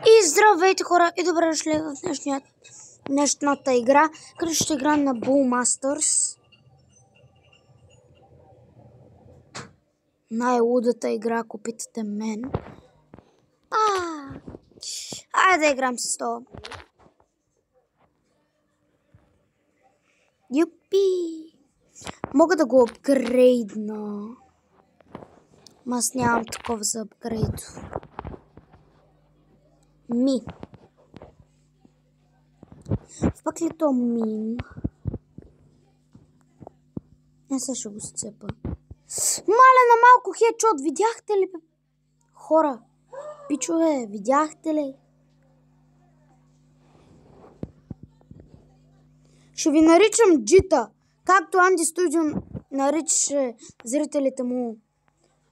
И здравейте хора и добре дошли в днешната игра, където ще играем на Bullmasters. Най-лудата игра, ако питате мен. Айде да играем с това. Юпи! Мога да го апгрейдна. Аз нямам такова за апгрейд. Пак ли то мим? Не, сега ще го сцепа. Маля на малко хедшот, видяхте ли? Хора, пичове, видяхте ли? Ще ви наричам Джита, както Анди Студио наричаше зрителите му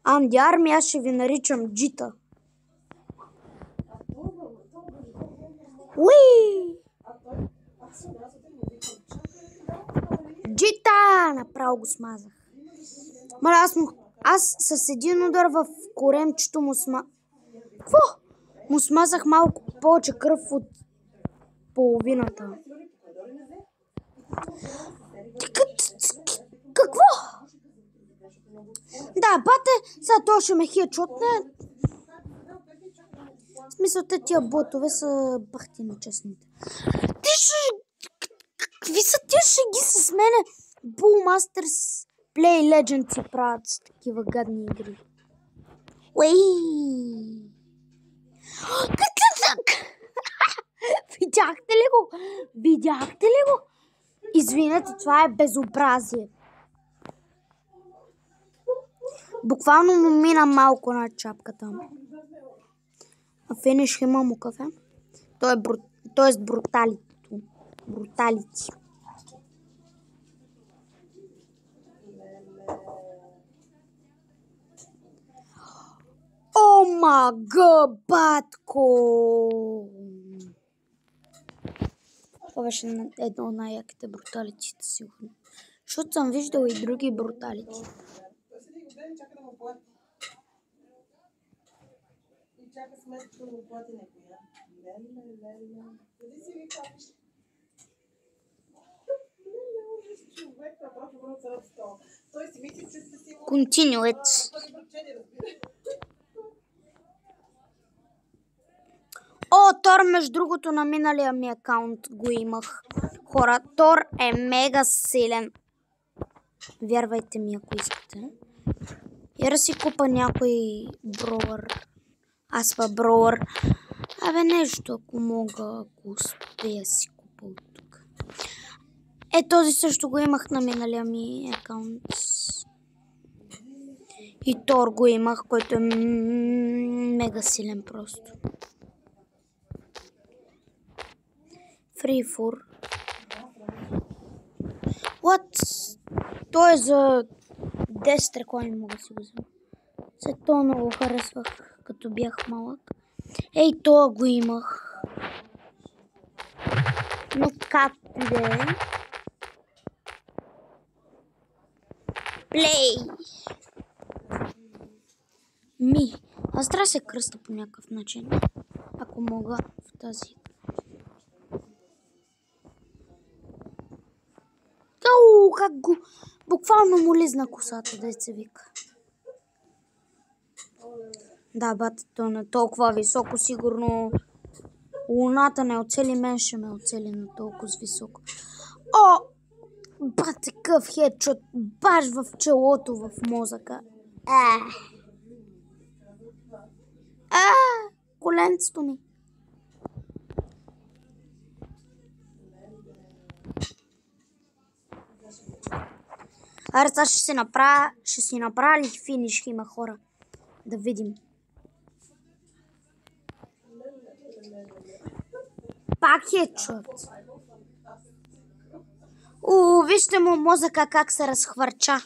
Анди Арми, аз ще ви наричам Джита. Уи! Джита! Направо го смазах. Маля, аз с един удар в коремчето му му смазах малко повече кръв от половината. Какво? Да, бате, сега той ще ме хедшотне. В смисъл, тия ботове са бахти нечестните. Какви са тия шеги с мене? Bullmasters Play Legends си правят с такива гадни игри. Уей! Видяхте ли го? Видяхте ли го? Извинете, това е безобразие. Буквално му мина малко на чапката. А финиш има му кафе. Той е бруталити. О, мага, батко! Това беше едно от най-яките бруталитите, сигурно. Защото съм виждал и други бруталити. Continuate. О, Тор, между другото, на миналия ми акаунт го имах. Хора, Тор е мега силен. Вярвайте ми, ако искате. Я да си купа някой броуър. Аспа броуър. Абе нещо, ако мога, ако успея си купа от тук. Този също го имах на миналия ми акаунт. И Тор го имах, който е мега силен просто. Фрифур. What? Той е за 10 реклами мога да си го взема. След това много харесвах, като бях малък. Това го имах. Но както да е. Плей! Аз трябва да се кръста по някакъв начин. Ако мога в тази. Как го... Буквално му лизна косата, да се вика. Да, батето на толкова високо, сигурно луната не оцели, мен ще ме оцели на толкова високо. О! Бате, къв хедшот, баш в челото, в мозъка. Коленцето ми. Аре, сега ще си направя ли финиш, има хора. Да видим. Пак хедшот. Вижте му мозъка как се разхвърча.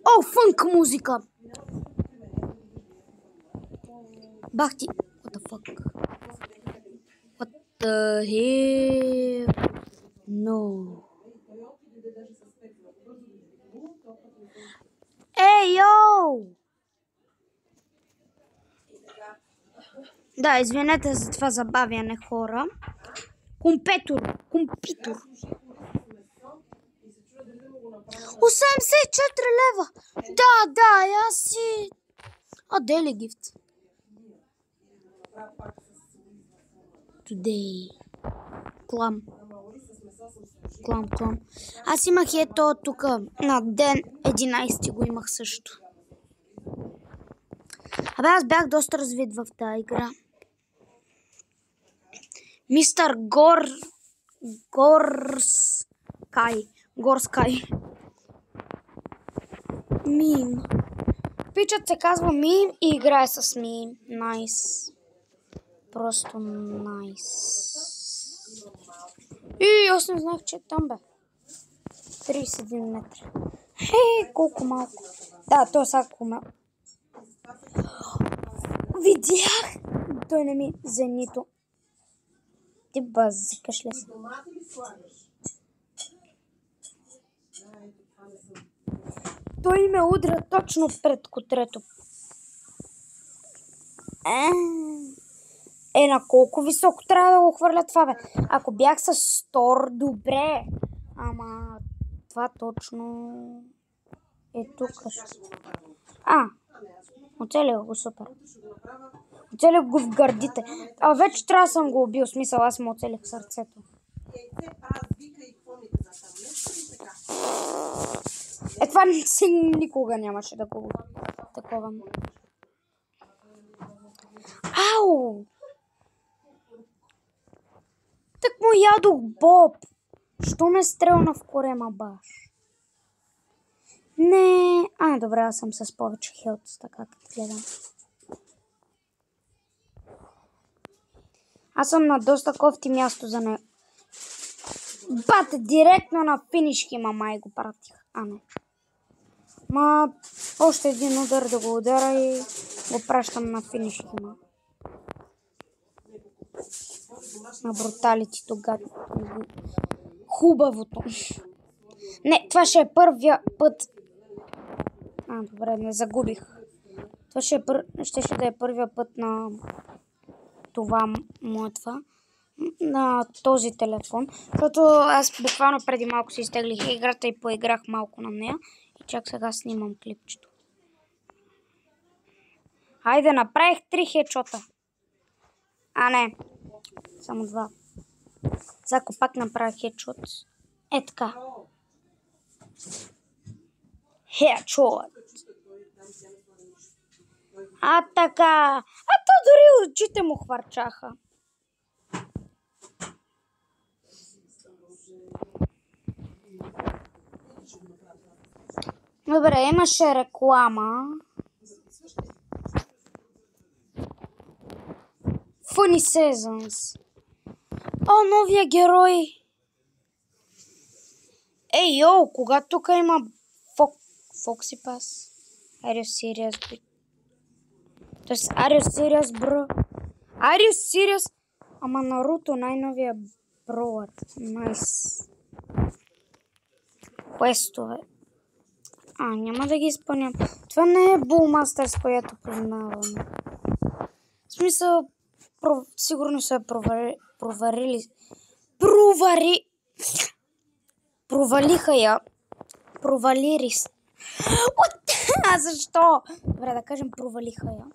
О, фънк музика! Бах ти! What the fuck? What the hell? No. Ей, йоу! Да, извинете за това забавяне, хора. Компютър. 84 лева. Да, аз си... Дели гифт. Today. Клам. Аз имах ето тук на ден 11 го имах също. Аз бях доста развит в тази игра. Мистер Горскай. Мим. Пичът се казва Мим и играе с Мим. Найс. Просто найс. И аз не знах, че там бе. 31 метра. Хей, колко малко. Да, то е сако малко. Видях. Той не ми за нито. Ти базикаш ли си? Той ме удра точно пред котрето. На колко високо трябва да го хвърля това, бе? Ако бях с Стор, добре. Ама това точно е тук. Оцелих го, супер. Оцелих го в гърдите. Вече трябва да съм го убил, смисъл, аз му оцелих сърцето. Това никога нямаше да го такова. Ау! Так му ядох Боб. Що ме стрелна в корема баш? Не. Добре, аз съм с повече хелт, така като гледам. Аз съм на доста кофти място за него. Бате, директно на финишки, май го пратих. Не. Още един удар да го удара и го пращам на финишки, на бруталитито гадно. Хубавото. Не, това ще е първия път. Добре, не загубих. Това ще да е първия път на това на този телефон. Защото аз буквално преди малко си изтеглих играта и поиграх малко на нея. И чак сега снимам клипчето. Хайде, направих 3 хедшота. Не. Само 2. Зако пак направих хедшот. Така. Хедшот. Така. То дори очите му хвърчаха. Добре, имаше реклама. Funny Seasons. Новия герой. Кога тук има Foxy Pass? Are you serious, bro? Тоест, are you serious, bro? Are you serious? Ама Наруто, най-новия броуър. Найс. Квестове. Няма да ги изпълням. Това не е Bullmasters, която познавам. В смисъл, сигурно са провалили. Провалиха я. Провалири. Защо? Добре, да кажем провалиха я.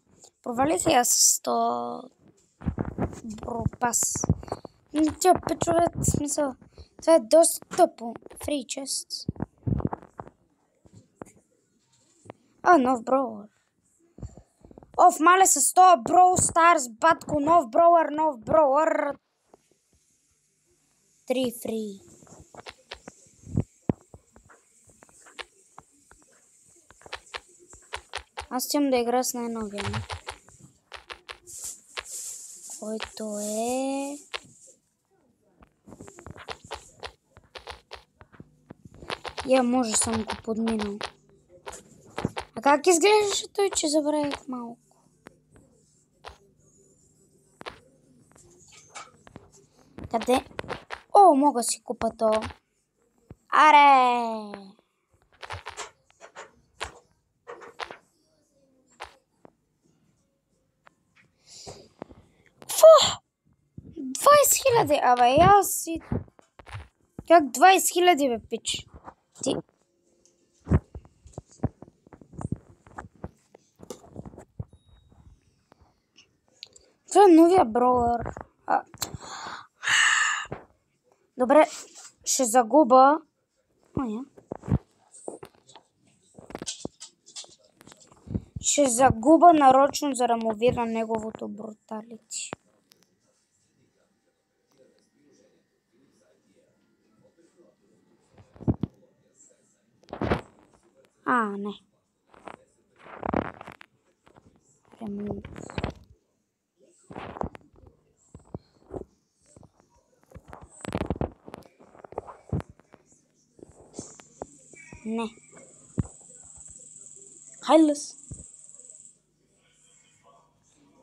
Провалиха я с 100 бропас. Тя печове, в смисъл. Това е доста тъпо. Free chest. Нов броуър. Мале с 100 Brawl Stars, батко, нов броуър. 3 фри. Аз искам да игра с най-новия. Който е... може съм го подминал. А как изглеждаше той, че забравих малко? Къде? О, мога си купа то. Аре! Фу! 20 000! Абе, аз си... Как 20 000, бе, пич? Ти... Това е новия броуър. Добре, ще загуба. Ще загуба нарочно, за да му видя неговото бруталити. Не. Ремонт. Не. Хайлес.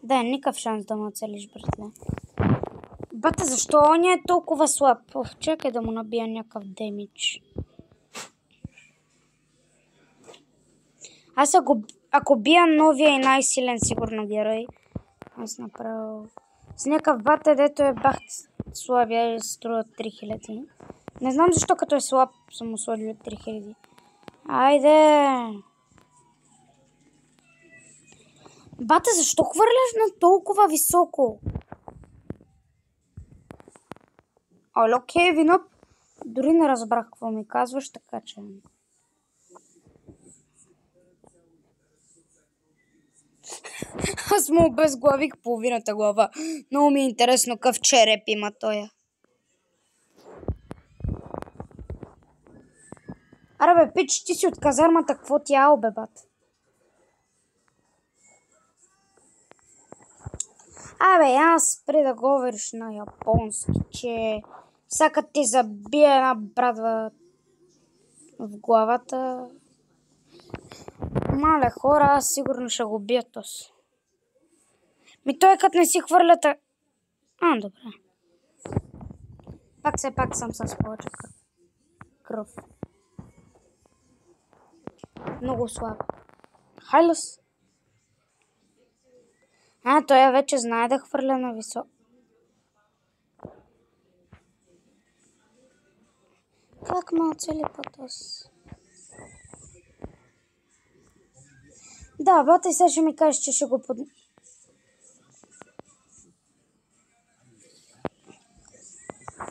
Да, никакъв шанс да му оцелиш, братле. Бате, защо он е толкова слаб? Чакай да му набия някакъв демидж. Аз ако бия новия и най-силен сигурно герой, аз направо... С някакъв бате, дето е бах слабия и струва 3000. Не знам защо като е слаб съм му сложил 3000. Айде! Бате, защо хвърляш на толкова високо? Окей, вино. Дори не разбрах какво ми казваш, така че... Аз му обезглавих половината глава. Много ми е интересно какъв череп има тоя. Аре бе, пич, ти си от казармата, какво ти бе, бат? Абе, аз спри да говориш на японски, че сега ти забие една брадва в главата. Мале хора, аз сигурно ще го бия тос. Той като не си хвърляте... Добре. Пак съм с повече кръв. Много слаб. Хайлес. Той вече знае да хвърля на високо. Как ме оцели по-тос? Да, бата и сега ще ми кажеш, че ще го под...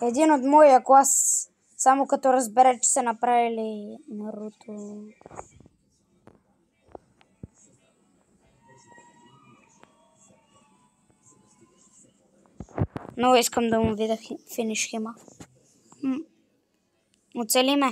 Един от моя клас, само като разбере, че са направили Наруто. Много искам да му видя финиш хима. Оцели ме.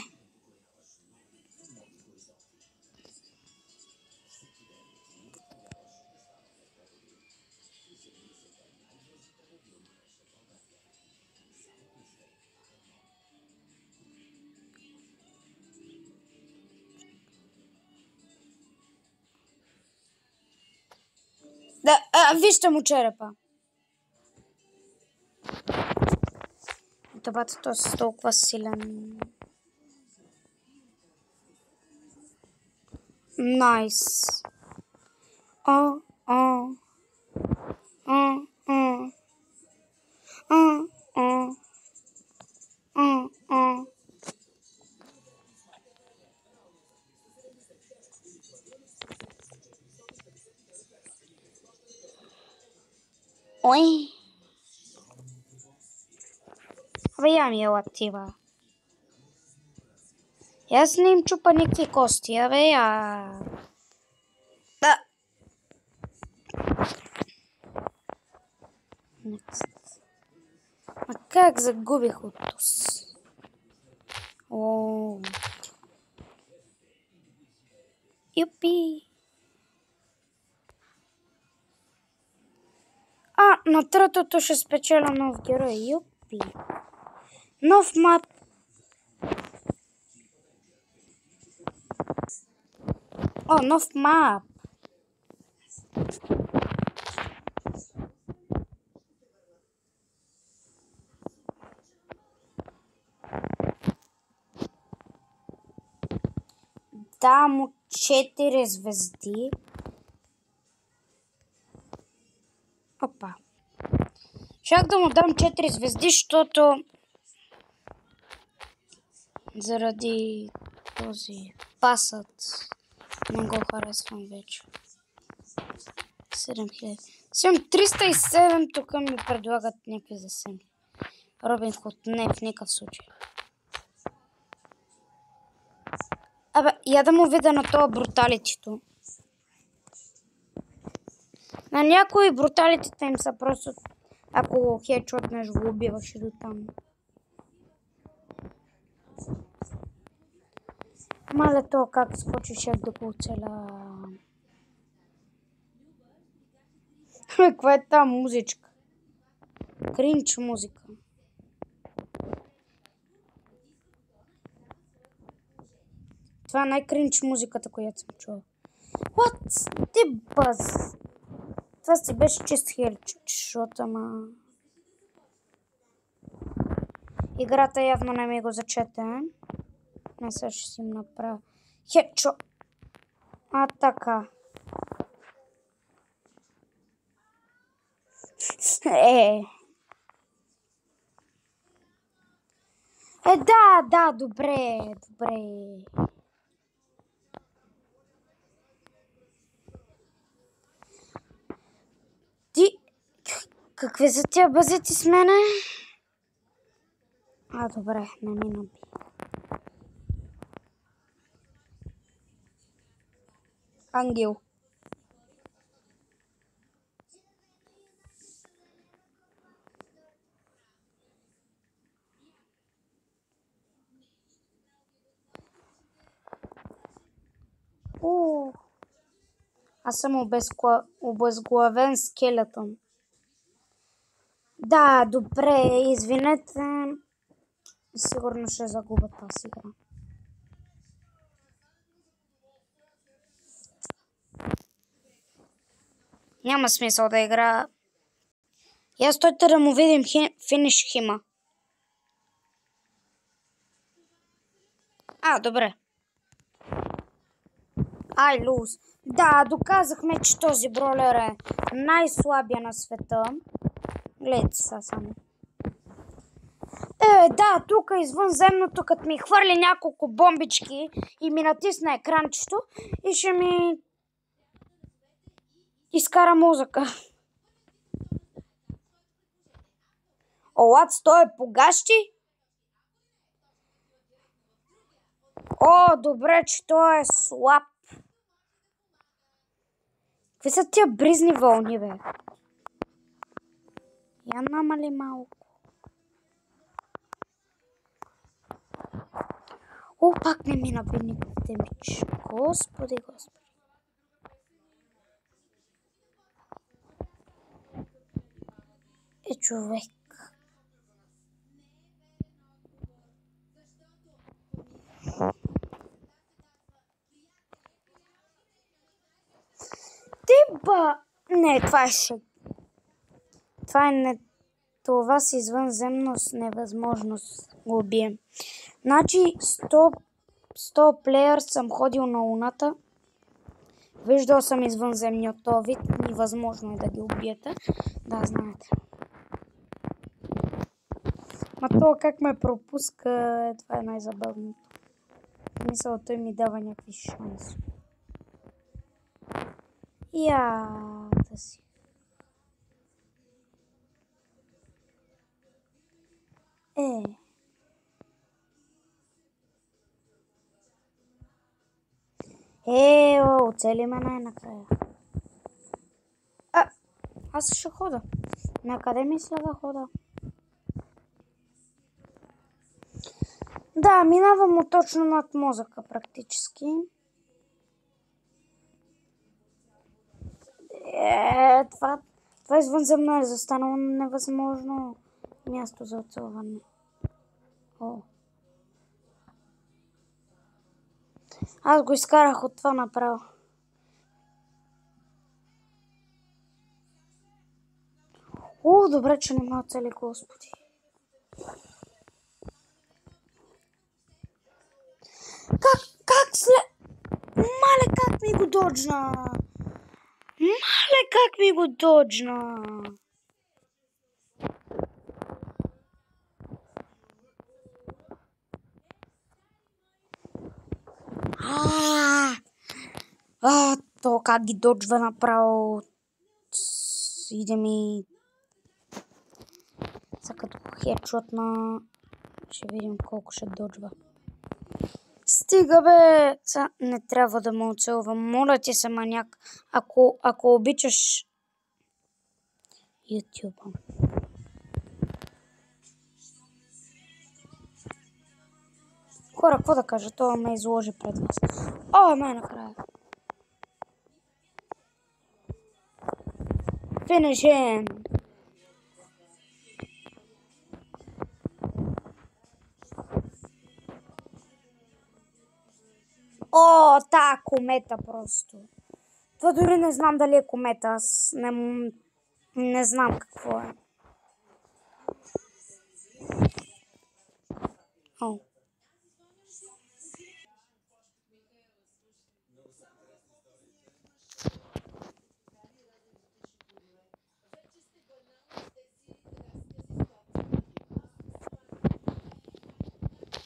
Да, вижте му черепа. Бата, той е толкова силен. Найс. Ой. Абе, я ми е латива. Аз не им чупа никакви кости, абе, Да. А как загубих от тус? Юпи. На третото ще спечеля нов герой. Юпи. Нов мап. О, нов мап. Да, му 4 звезди. Опа. Чак да му дам 4 звезди, защото заради този пасът не го харесвам вече. 7000. Съм 307, тук ми предлагат някакви засеми. Робин Худ, не в никакъв случай. Абе, я да му видя на това бруталитито. На някои бруталитите им са просто, ако хедшотнеш го убиваш и до там. Мале то как скочиш да го оцеля. Каква е та музичка? Кринч музика. Това е най-кринч музиката, която съм чула. What? Ти бъз? Това си беше чист хедшот, ама... Играта явно не ми го зачете. Не, сега ще си им направя. Хедшот. А, така. Да, добре. Ти... Какви са тия бъзети с мене? А, добре, не ми наби. Ангел. Аз съм обезглавен скелетон. Да, добре, извинете. Сигурно ще загубя тази игра. Няма смисъл да игра. Я стойте да му видим финиш хима. А, добре. Ай, луз. Да, доказахме, че този бролер е най-слабия на света. Гледайте сега само. Да, тук извънземното, като ми хвърли няколко бомбички и ми натисне екранчето и ще ми изкара музика. Олац, той е погащи? О, добре, че той е слаб. Какви са тия бризни вълни, бе? Я намали малко. О, пак не ми наби демидж. Господи. Човек. Тиба! Не, това е шег. Това е не... Това с извънземност, невъзможност го убием. Значи 100 плеер съм ходил на луната. Виждал съм извънземни от този вид. Невъзможно е да ги убиете. Да, знаете. Ма това как ме пропуска, това е най-забавното. Мисля, той ми дава някакви шанси. Да си. Оцели ме най-накрая. Аз ще хода. Накъде мисля да хода? Да, минавам му точно над мозъка практически. Това извънземно е застанало невъзможно място за оцелване. Аз го изкарах от това направо. О, добре, че не ме оцели, господи. Как след... Мале, как ми го доджна? Мале, как ми го доджна? То как ги доджва направо. Иде ми... Сега като хедшотна... Ще видим колко ще доджва. Стига бе! Не трябва да ме оцелвам. Моля ти се, маняк. Ако обичаш... YouTube. Хора, какво да кажа? Това ме изложи пред вас. О, накрая. Finish him! О, та комета просто. Това дори не знам дали е комета. Аз не знам какво е. О.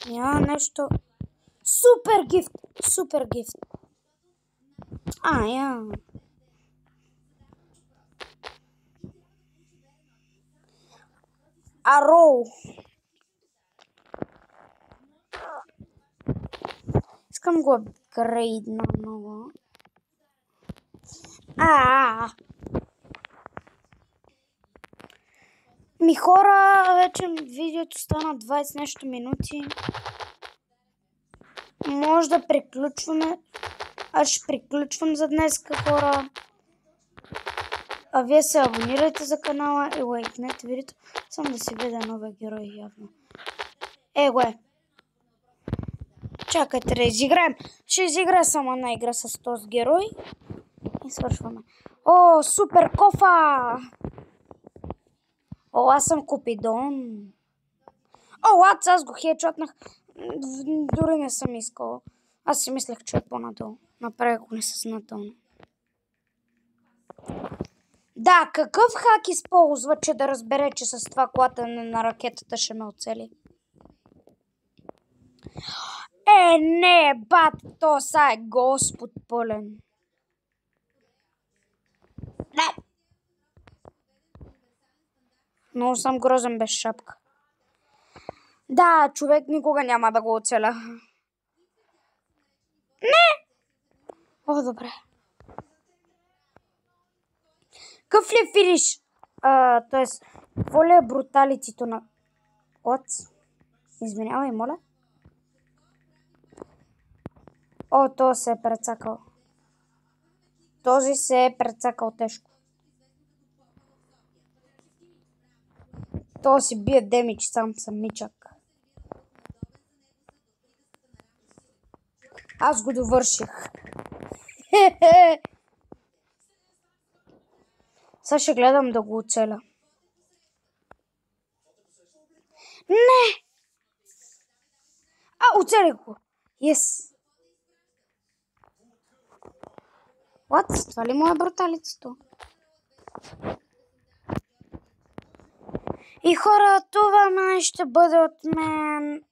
Няма нещо. Супер гифт! Супер гифт! Я. Ароу. Искам го апгрейдна много. Ми хора, вече видеото стана 20 нещо минути. Може да приключваме. Аз ще приключвам за днес, хора. А вие се абонирайте за канала и лайкнете видеото. Само да си видя новия герой явно. Чакайте да изиграем. Ще изиграя само една игра с този герой. И свършваме. О, супер кофа! О, аз съм Купидон. О, аз го хедшотнах. Дори не съм искал. Аз си мислех, че е по-надолу. Направих го несъзнателно. Да, какъв хак използва, че да разбере, че с това клатене на ракетата ще ме оцели? Не, бат, то са е Господ пълен. Не! Много съм грозен без шапка. Да, човек никога няма да го оцеля. Не! О, добре. Какъв ли е финиш? Тоест, какво ли е бруталитито на... Извинявай, моля. О, то се е прецакал. Този се е прецакал тежко. То си бие демидж сам самичък. Аз го довърших. Сега ще гледам да го оцеля. Не! Оцелих го. Yes. What? Това ли му е бруталицето? И хора, това май ще бъде от мен.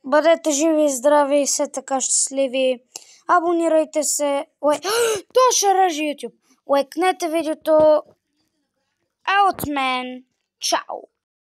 Бъдете живи и здрави, все така щастливи. Абонирайте се. То ще режи YouTube. Лайкнете видеото. От мен. Чао!